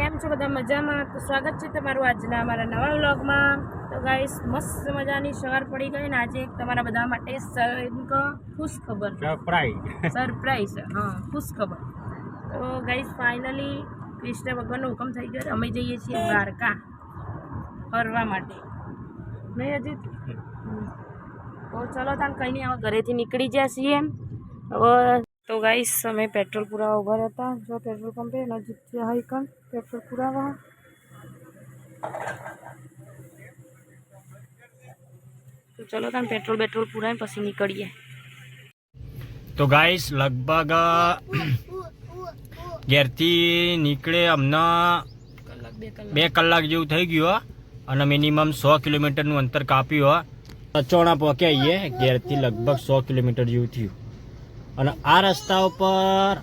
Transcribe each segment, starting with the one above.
કેમ છો બધા મજામાં? તો સ્વાગત છે તમારું આજના અમારા નવા વ્લોગમાં. તો ગાઈસ મસ્ત મજાની સવાર પડી ગઈ ને આજે એક તમારા બધા માટે ખુશ ખબર સરપ્રાઈઝ હા ખુશ ખબર. તો ગાઈસ ફાઇનલી કૃષ્ણ ભગવાનનો હુકમ થઈ ગયો. અમે જઈએ છીએ દ્વારકા ફરવા માટે, નહીં અજીત? તો ચલો તાન કંઈ નહીં, હવે ઘરેથી નીકળી ગયા છીએ હવે. તો ગાઈસ અમે પેટ્રોલ પુરાવા ઉભા હતા. જો પેટ્રોલ પંપે નજીક છે હાઈકન પેટ્રોલ પુરાવા. તો ચલો તમે પેટ્રોલ પુરાવીને પછી નીકળીએ. તો ગાઈસ લગભગ ઘેરથી નીકળે હમણાં 2 કલાક જેવું થઈ ગયું અને મિનિમમ 100 કિલોમીટરનું અંતર કાપ્યું. અચોણા પહોંચ્યા આવીએ ઘેરથી લગભગ 100 કિલોમીટર જેવું થયું. અને આ રસ્તા ઉપર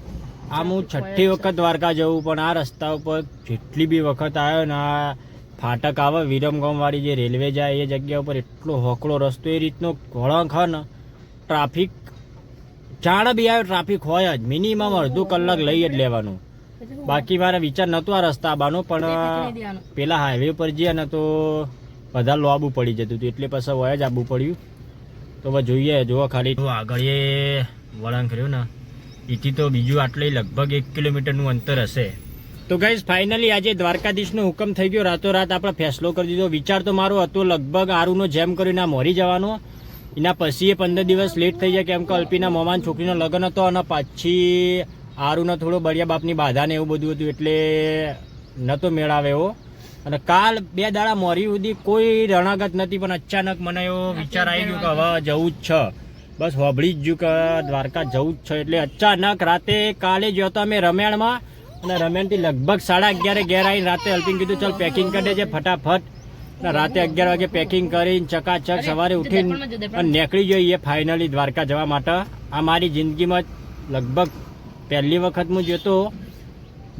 આમ હું 6ઠ્ઠી વખત દ્વારકા જવું, પણ આ રસ્તા ઉપર જેટલી બી વખત આવ્યો ને આ ફાટક આવે વિરમગામવાળી જે રેલવે જાય એ જગ્યા ઉપર એટલો હોકળો રસ્તો, એ રીતનો ઘોળાંક હોય ને ટ્રાફિક જાણે બી આવે ટ્રાફિક હોય જ. મિનિમમ અડધો કલાક લઈ જ લેવાનું. બાકી મારે વિચાર નહોતો આ રસ્તા આવવાનો, પણ પેલા હાઈવે પર જઈએ ને તો વધારે લોબું પડી જતું હતું એટલે પછી હોય જ આવવું પડ્યું. તો હવે જોઈએ, જુઓ ખાલી આગળ એ વળાંક રહ્યું ને એથી તો બીજું આટલે લગભગ 1 કિલોમીટરનું અંતર હશે. તો ગાઈઝ ફાઇનલી આજે દ્વારકાધીશનો હુકમ થઈ ગયો. રાતોરાત આપણે ફેસલો કરી દીધો. વિચાર તો મારો હતો લગભગ આરુનો જેમ કરીને મોરી જવાનો, એના પછી એ 15 દિવસ લેટ થઈ જાય કેમ કે અલ્પીના મોમાન છોકરીનો લગ્ન હતો અને પાછી આરુનો થોડો બળિયા બાપની બાધા ને એવું બધું હતું એટલે નહોતો મેળાવે એવો. અને કાલ 2 દાડા મોરી સુધી કોઈ રણાગત નથી, પણ અચાનક મને એવો વિચાર આવી ગયો કે હવે જવું જ છે. બસ હોબળી જ ગયું કે દ્વારકા જવું જ છે એટલે અચાનક રાતે કાલે ગયો તો અમે રમેણમાં, અને રમેણથી લગભગ 11:30 ઘેર આવીને રાતે અલ્પીને કીધું ચાલ પેકિંગ કરી દેજે ફટાફટ. રાતે 11 વાગે પેકિંગ કરીને ચકાચક સવારે ઉઠીને અને નીકળી જઈએ ફાઇનલી દ્વારકા જવા માટે. આ મારી જિંદગીમાં લગભગ પહેલી વખત હું જતો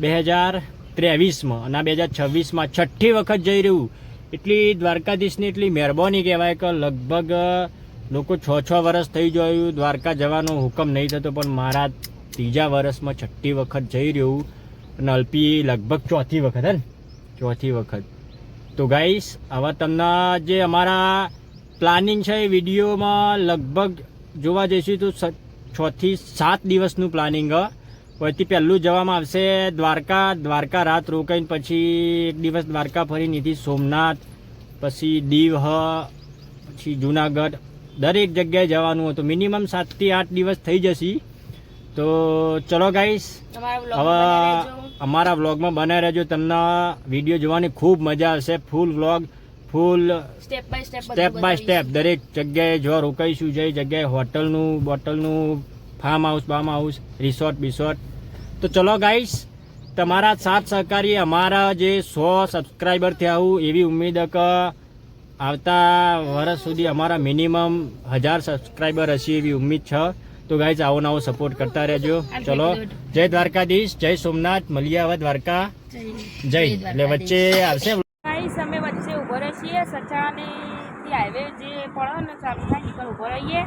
2023માં અને 2026માં 6ઠ્ઠી વખત જઈ રહ્યું. એટલી દ્વારકાધીશની એટલી મહેરબાની કહેવાય કે લગભગ લોકો 6 વર્ષ થઈ ગયું દ્વારકા જવાનો હુકમ નહીં થતો, પણ મારા 3જા વર્ષમાં 6ઠ્ઠી વખત જઈ રહ્યું અને અલ્પી લગભગ 4થી વખત હે ને 4થી વખત. તો ગાઈસ હવે તમને જે અમારા પ્લાનિંગ છે એ વિડીયોમાં લગભગ જોવા જઈશું તો 6 થી 7 દિવસનું પ્લાનિંગ હ. પછી પહેલું જવામાં આવશે દ્વારકા રાત રોકાઈને પછી 1 દિવસ દ્વારકા ફરી નીથી સોમનાથ, પછી દીવ હ, પછી જુનાગઢ, દરેક જગ્યાએ જવાનું હતું. મિનિમમ 7 થી 8 દિવસ થઈ જશે. તો ચલો ગાઈસ હવે અમારા વ્લોગમાં બનાવી રહેજો. તમને વિડીયો જોવાની ખૂબ મજા આવશે. Full vlog, full step by step દરેક જગ્યાએ જો રોકાઈશું, જે જગ્યાએ હોટલનું બોટલનું ફાર્મ હાઉસ રિસોર્ટ. તો ચલો ગાઈસ તમારા સાથ સહકારી અમારા જે 100 સબસ્ક્રાઈબર થયા હું એવી ઉમ્મીદ કે આવતા વર્ષ સુધી અમારા મિનિમમ 1000 સબસ્ક્રાઈબર હશે એવી ઉમ્મીદ છે. તો ગાઈઝ આવો નવો સપોર્ટ કરતા રહેજો. ચલો જય દ્વારકાધીશ, જય સોમનાથ, મળીએ હવે દ્વારકા જય. એટલે વચ્ચે આવશે ગાઈસ અમે વચ્ચે ઉભો રહી છીએ સચાની હાઈવે જે પડે ને ચાલુ થાય નીકળ ઉભો રહીએ.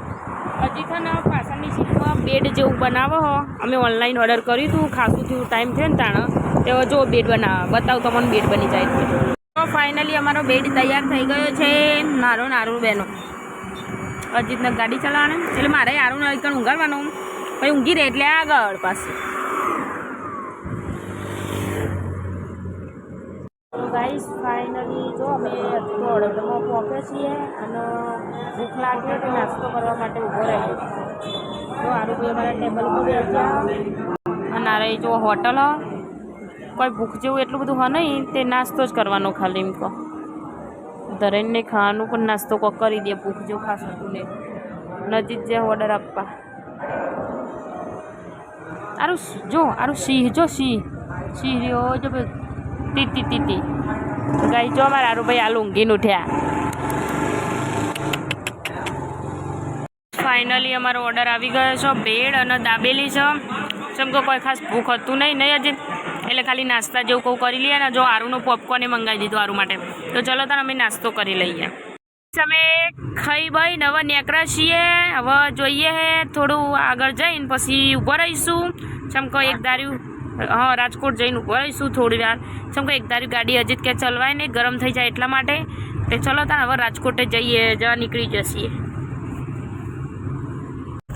હજી તો ને પાછળની સીટમાં બેડ જેવું બનાવો હો. અમે ઓનલાઈન ઓર્ડર કર્યું હતું, ખાસું થયું ટાઈમ થયો ને તાણે તેઓ જો બેડ બતાવું તમને બેડ બની જાય. તો ફાઇનલી અમારો બેડ તૈયાર થઈ ગયો છે. નારું બેનો અજીતને ગાડી ચલાવવાની એટલે મારે આરું એકણ ઊંઘાડવાનું, પછી ઊંઘી રહે એટલે આગળ પાછું. ગાઈસ ફાઇનલી જો અમે ઓર્ડરમાં પહોંચ્યા છીએ અને ભૂખ લાગી તો નાસ્તો કરવા માટે ઊભો રહ્યો. તો આરું ભાઈ અમારા ટેબલ ઉપર બેસ્યા અને આ રહી જો હોટલ કોઈ ભૂખ જેવું એટલું બધું હોય નહીં, તે નાસ્તો જ કરવાનો ખાલી એમ કહો ધરેને ખાવાનું પણ નાસ્તો કોક કરી દે. ભૂખ જેવું ખાસ હતું ને નજીક જે ઓર્ડર આપવા આરું સિંહ રહ્યો જો તીતી ગાઈ જો અમારે આરું ભાઈ આલુ ઊંઘીને ઉઠ્યા. ફાઇનલી અમારો ઓર્ડર આવી ગયો છે. બેડ અને દાબેલી છે. જેમ કે કોઈ ખાસ ભૂખ હતું નહીં હજી એટલે ખાલી નાસ્તા જેવું કહું કરી લઈએ ને. જો આરુનું પોપકોર્ન મંગાવી દીધું આરું માટે. તો ચલો તાર અમે નાસ્તો કરી લઈએ. અમે ખાઈ ભાઈ ને હવે નીકળ્યા છીએ. હવે જોઈએ હે થોડું આગળ જઈને પછી ઊભા રહીશું. જેમ કે એક ધાર્યું હા રાજકોટ જઈને ઉભરાઈશું થોડી વાર. જેમ કે એક ધારી ગાડી હજી જ ક્યાં ચલવાય નહીં, ગરમ થઈ જાય એટલા માટે. એટલે ચલો તાર હવે રાજકોટે જવા નીકળી જશે.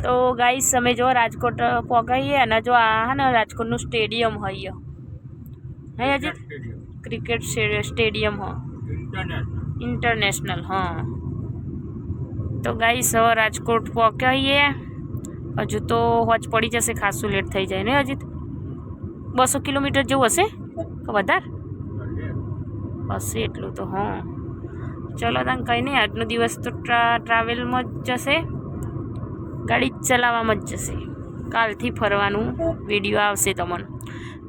તો ગાઈસ અમે જો રાજકોટ પહોંચાઈએ અને જો આ હે ને રાજકોટનું સ્ટેડિયમ હોય હે હજી ક્રિકેટ સ્ટેડિયમ હો ઇન્ટરનેશનલ. હા તો ગાઈસ હવે રાજકોટ પહોંચાઈએ. હજુ તો હોજ પડી જશે, ખાસું લેટ થઈ જાય ને. હજી 200 કિલોમીટર જેવું હશે કે વધારે હશે એટલું તો. હા ચલો તને કંઈ નહીં, આજનો દિવસ તો ટ્રાવેલમાં જ જશે, ગાડી ચલાવવામાં જ જશે. કાલથી ફરવાનું વિડીયો આવશે તમને,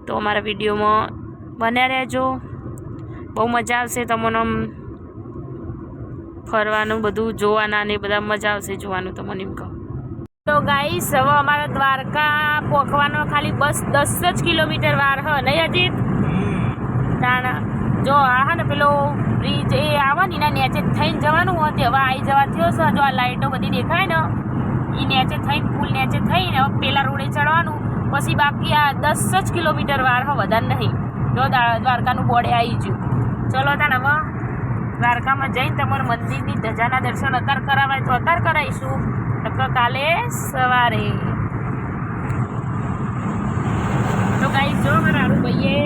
તો અમારા વિડીયોમાં બન્યા રહેજો. બહુ મજા આવશે તમને આમ ફરવાનું, બધું જોવાના ને બધા મજા આવશે જોવાનું તો મને એમ કહું. તો ગાઈસ હવે અમારા દ્વારકા પહોંચવાનો ખાલી બસ 10 જ કિલોમીટર વાર હ નહીં અજીત? તાણા જો આ હા ને પેલો બ્રિજ એ આવે ને એના નીચે થઈને જવાનું હોય, હવે આવી જવા થયો છે. જો આ લાઇટો બધી દેખાય ને એ નીચે થઈને પુલ નીચે થઈને હવે પેલા રોડે ચડવાનું, પછી બાકી આ 10 જ કિલોમીટર વાર હ, વધારે નહીં. જો દ્વારકાનું બોર્ડે આવી ગયું. ચલો તાણ હવે દ્વારકામાં જઈને તમારે મંદિરની ધજાના દર્શન અત્યારે કરાવાય તો અત્યારે કરાવીશું, નકર કાલે સવારે. તો ગાઈસ જો મારા હારું ભાઈએ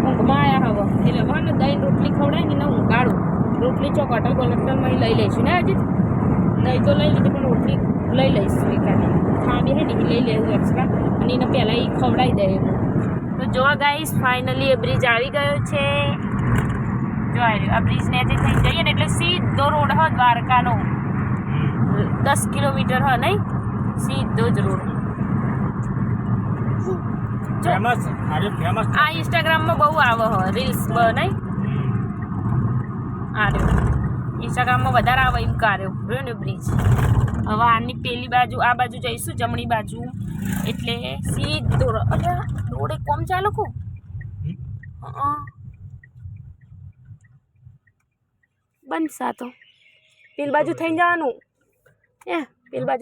ઊંઘમાં આવ્યા હવે, એટલે હવે ને દહીં રોટલી ખવડાય ને એને ઊંઘાડું. રોટલી ચોક હોટલ કોલેક્ટરમાં લઈ લઈશું ને હજી. દહીં તો લઈ લીધી પણ રોટલી લઈ લઈશું એકાદી ખાંડી હે ને એ લઈ લઈશું એક્સ્ટ્રા, અને એને પહેલાં એ ખવડાવી દે એવું. તો જો ગાઈસ ફાઇનલી એ બ્રિજ આવી ગયો છે. જો આ બ્રિજ ને થઈને જઈએ ને એટલે સીધો રોડ હ દ્વારકાનો, 10 કિલોમીટર હ નહીં, સીધો જ રોડ. આ ઇન્સ્ટાગ્રામમાં બહુ આવે હ રીલ્સ નહીં, આ રહ્યો ઇન્સ્ટાગ્રામમાં વધારે આવે એમ કાર્યો રહ્યો ને બ્રિજ. હવે આની પેલી બાજુ આ બાજુ જઈશું જમણી બાજુ, એટલે સીધો રોડે કોમ ચાલુ કુ બનશા તો પેલી બાજુ થઈને જવાનું.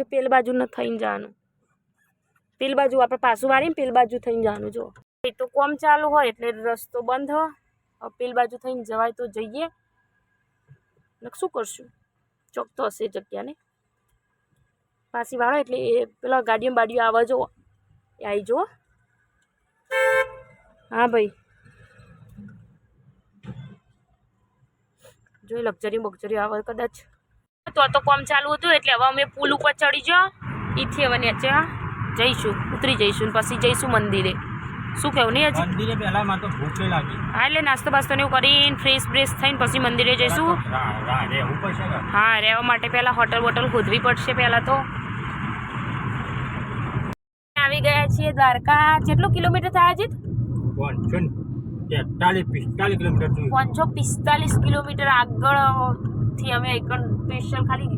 પેલી બાજુ ન થઈને જવાનું, પેલી બાજુ આપણે પાછું વાળીને પેલી બાજુ થઈને જવાનું. જો એ તો કોમ ચાલુ હોય એટલે રસ્તો બંધ હોય. પેલી બાજુ થઈને જવાય તો જઈએ, શું કરશું, ચોક તો હશે જગ્યા ને. પાછી વાળો એટલે એ પેલા ગાડીઓ બાડીઓ આવે જો એ આવી જુઓ. હા ભાઈ જો લક્ઝરી બક્ઝરી આવે કદાચ. તો કોમ ચાલુ હતું એટલે હવે અમે પુલ ઉપર ચડી જાઓ, એથી હવે નીચે જઈશું, ઉતરી જઈશું પછી જઈશું મંદિરે. શું કહેવું નહીં હજી? મંદિરે પહેલા માં તો ભૂખ લાગી. હા એટલે નાસ્તો બાસ્તો ને એવું કરીને ફ્રેશ બ્રેશ થઈને પછી મંદિરે જઈશું. હા રહેવા માટે પહેલાં હોટલ વોટલ ખોદવી પડશે પહેલાં તો. આવી ગયા છીએ દ્વારકા. કેટલું કિલોમીટર થાય અજીત? 45 કિલોમીટર. 545 કિલોમીટર આગળથી અમે એક સ્પેશિયલ ખાલી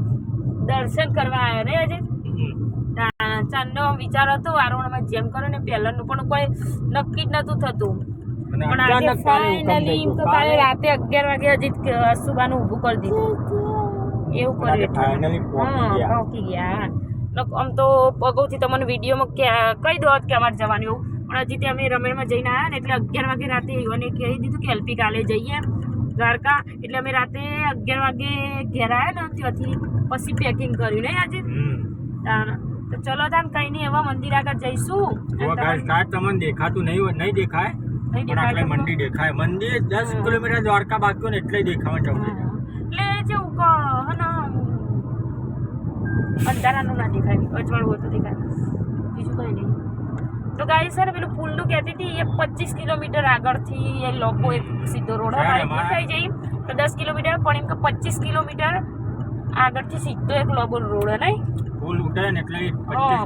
દર્શન કરવા આવ્યા ને અજીત. ચાંદનો વિચાર હતો વારોણમાં જેમ કરો ને પહેલાંનું, પણ કોઈ નક્કી જ નહોતું થતું. પણ આજે ફાઇનલી તો કાલે રાતે 11 વાગે હજી સુબાનું ઊભું કરી દીધું. એવું કર્યું, પહોંચી ગયા. આમ તો અગાઉથી તમને વિડીયોમાં કહી દો કે અમારે જવાનું એવું, પણ હજી તે અમે રમેણમાં જઈને આવ્યા ને એટલે 11 વાગે રાતે અને કહી દીધું કે એલપી કાલે જઈએ દ્વારકા. એટલે અમે રાતે 11 વાગે ઘેર આવ્યા ને ત્યાંથી પછી પેકિંગ કર્યું ને આજે. તો ચલો તાન કઈ નહીં, એવા મંદિર આગળ જઈશું. તમને દેખાતું નહીં દેખાય, મંદિર દેખાય. મંદિર 10 કિલોમીટર દ્વારકા બાકી ને એટલે દેખાવા જવું. એટલે જેવું હે અંધારાનું ના દેખાય, અજવાળું હતું દેખાય, બીજું કંઈ નહીં. તો ગાઈ સર પેલું પુલનું કહેતી હતી એ 25 કિલોમીટર આગળથી એ લોકો એક સીધો રોડ થઈ જાય તો 10 કિલોમીટર, પણ એમ કે 25 કિલોમીટર આગળથી સીધો એક લોબો રોડ નહીં પુલ ઉતરે ને એટલે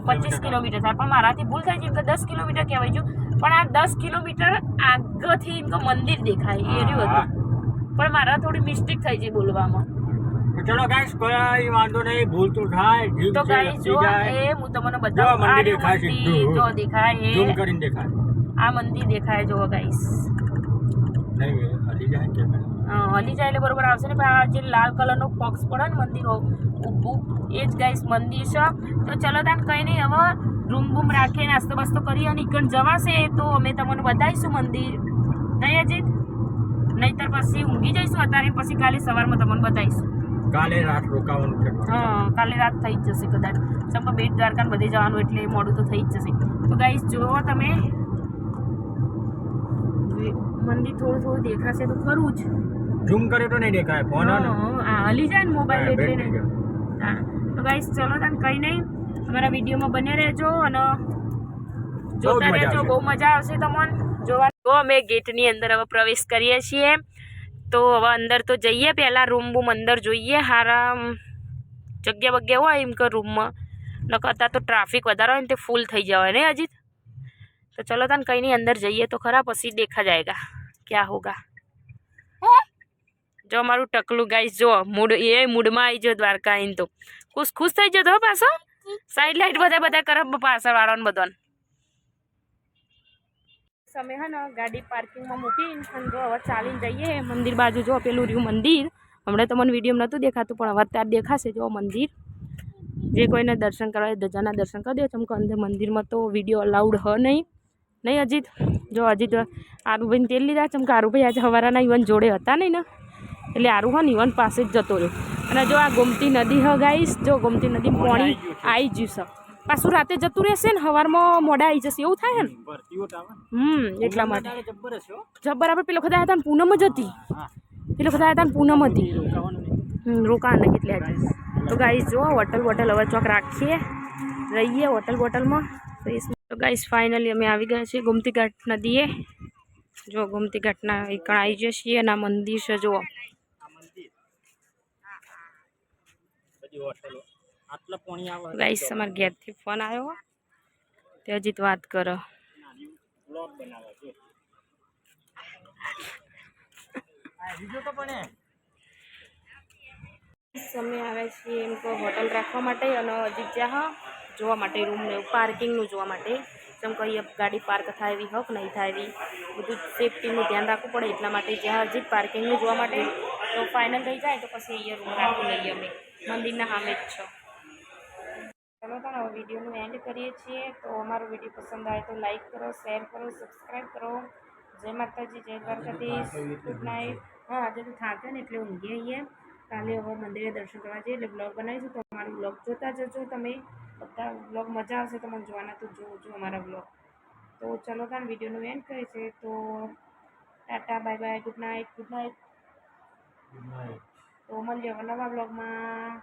25 કિલોમીટર થાય. પણ મારાથી ભૂલ થઈ ગઈ કે 10 કિલોમીટર કહેવાય છું, પણ આ 10 કિલોમીટર આગળથી એમ કે મંદિર દેખાય એ રહ્યું હતું, પણ મારા થોડી મિસ્ટેક થઈ જાય બોલવામાં. ચલો ગાઈસ કોઈ વાંધો નહીં, ભૂલ તો થાય. તો ગાઈસ જો એ હું તમને બતાવું, મંદિર દેખાય છે, જો દેખાય ઝૂમ કરીને દેખાય. આ મંદિર દેખાય જો ગાઈસ. નહીં હલી જાય કે હલી જાય એટલે બરોબર આવશે ને. પણ આ જે લાલ કલરનો બોક્સ પડે ને મંદિર ઊભું એ જ ગાઈસ મંદિર છે. તો ચલો તાન કંઈ નહીં, હવે રૂમ બૂમ રાખીએ નાસ્તો બાસ્તો કરી અને ઈકણ જવાશે તો અમે તમને બતાવીશું મંદિર નહીં અજીત, નહીંતર પછી ઊંઘી જઈશું અત્યારે, પછી કાલે સવારમાં તમને બતાવીશું. કાલે રાત રોકાવાનું છે. હા કાલે રાત થઈ જ જશે કદાચ, ચમ કે બેટ દ્વારકા બધે જવાનું એટલે મોડું તો થઈ જ જશે. તો ગાઈસ જુઓ તમે મંદિર થોડું થોડું દેખાશે તો ખરું જ, ઝૂમ કરે તો નહીં દેખાય ફોન. હા હલી જાય ને મોબાઈલ એટલે નહીં. હા તો ગાઈસ ચલો તને કંઈ નહીં, અમારા વિડીયોમાં બને રહેજો અને જોતા રહેજો, બહુ મજા આવશે તમને જોવા. તો અમે ગેટની અંદર હવે પ્રવેશ કરીએ છીએ. તો હવે અંદર તો જઈએ, પહેલાં રૂમ બૂમ અંદર જોઈએ, હારા જગ્યા બગ્યા હોય એમ કે રૂમમાં, નકર તો ટ્રાફિક વધારે હોય ને તે ફૂલ થઈ જવાય ને અજીત. તો ચલો તને કંઈ નહીં અંદર જઈએ તો ખરા, પછી દેખા જાયગા ક્યાં હોગા. જો અમારું ટકલું ગાઈસ જો મૂડ એ મૂડમાં આવી ગયો દ્વારકા આવીને, તો ખુશ થઈ જતો પાછો. સાઈડ લાઈટ બધા કરે પાછળ વાળાને બધાને. અમે હે ને ગાડી પાર્કિંગમાં મૂકીને અને જો હવે ચાલીને જઈએ મંદિર બાજુ. જો પેલું રહ્યું મંદિર, હમણાં તો મને વિડીયો નહોતું દેખાતું પણ હવે અત્યારે દેખાશે. જો મંદિર, જે કોઈને દર્શન કરવા ધજાના દર્શન કરી દો, ચમ કે અંદર મંદિરમાં તો વિડીયો અલાઉડ હ નહીં અજીત. જો અજીત આરુભાઈને તેલ લીધા, ચમ કે આરુભાઈ આજે સવારના ઈવન જોડે હતા નહીં ને, એટલે આરું હા ને ઈવન પાસે જ જતો રહ્યો. અને જો આ ગોમતી નદી હ ગાઈસ, જો ગોમતી નદી પાણી આવી ગયું છે, પાછું રાતે જતું રહેશે ને સવારમાં મોડા આવી જશે એવું થાય ને. એટલા માટે જબ્બર. આપણે પેલો ખતા હતા ને પૂનમ જ હતી, પેલો ખતા હતા ને પૂનમ હતી, રોકાણ એટલે આજે. તો ગાઈસ જો હોટલ હવે ચોક રાખીએ રહીએ હોટલમાં. તો ગાઈસ ફાઇનલી અમે આવી ગયા છીએ ગોમતી ઘાટ નદીએ. જો ગોમતી ઘાટના એકણ આવી જઈએ છીએ અને આ મંદિર છે જુઓ. ગાઈસ અમારા ઘેરથી ફોન આવ્યો, તે હજી વાત કરો. અમે આવ્યા છીએ એમ તો હોટલ રાખવા માટે અને હજી ત્યાં જોવા માટે રૂમ ને પાર્કિંગનું જોવા માટે, જેમ કે અહીંયા ગાડી પાર્ક થાય એવી હક નહીં થાય એવી બધું સેફટીનું ધ્યાન રાખવું પડે, એટલા માટે જ્યાં હજી પાર્કિંગનું જોવા માટે. તો ફાઇનલ થઈ જાય તો પછી અહીંયા રૂમ રાખી લઈએ અમે, મંદિરના સામે જ છો. ચલો તો હવે વિડીયોનું એન્ડ કરીએ છીએ. તો અમારો વિડીયો પસંદ આવે તો લાઈક કરો, શેર કરો, સબસ્ક્રાઈબ કરો. જય માતાજી, જય દ્વારકાધીશ, ગુડ નાઇટ. હા આજે તો થાકે ને એટલે ઊંઘી આવીએ, કાલે હવે મંદિરે દર્શન કરવા જઈએ એટલે બ્લોગ બનાવીશું. તો અમારું બ્લોગ જોતા જજો તમે બધા, બ્લોગ મજા આવશે તમને જોવાના, તો જોજો અમારા બ્લોગ. તો ચલો તાન વિડીયોનું એન્ડ કરે છે. તો Tata bye bye, good night. તો મળીએ નવા બ્લોગમાં.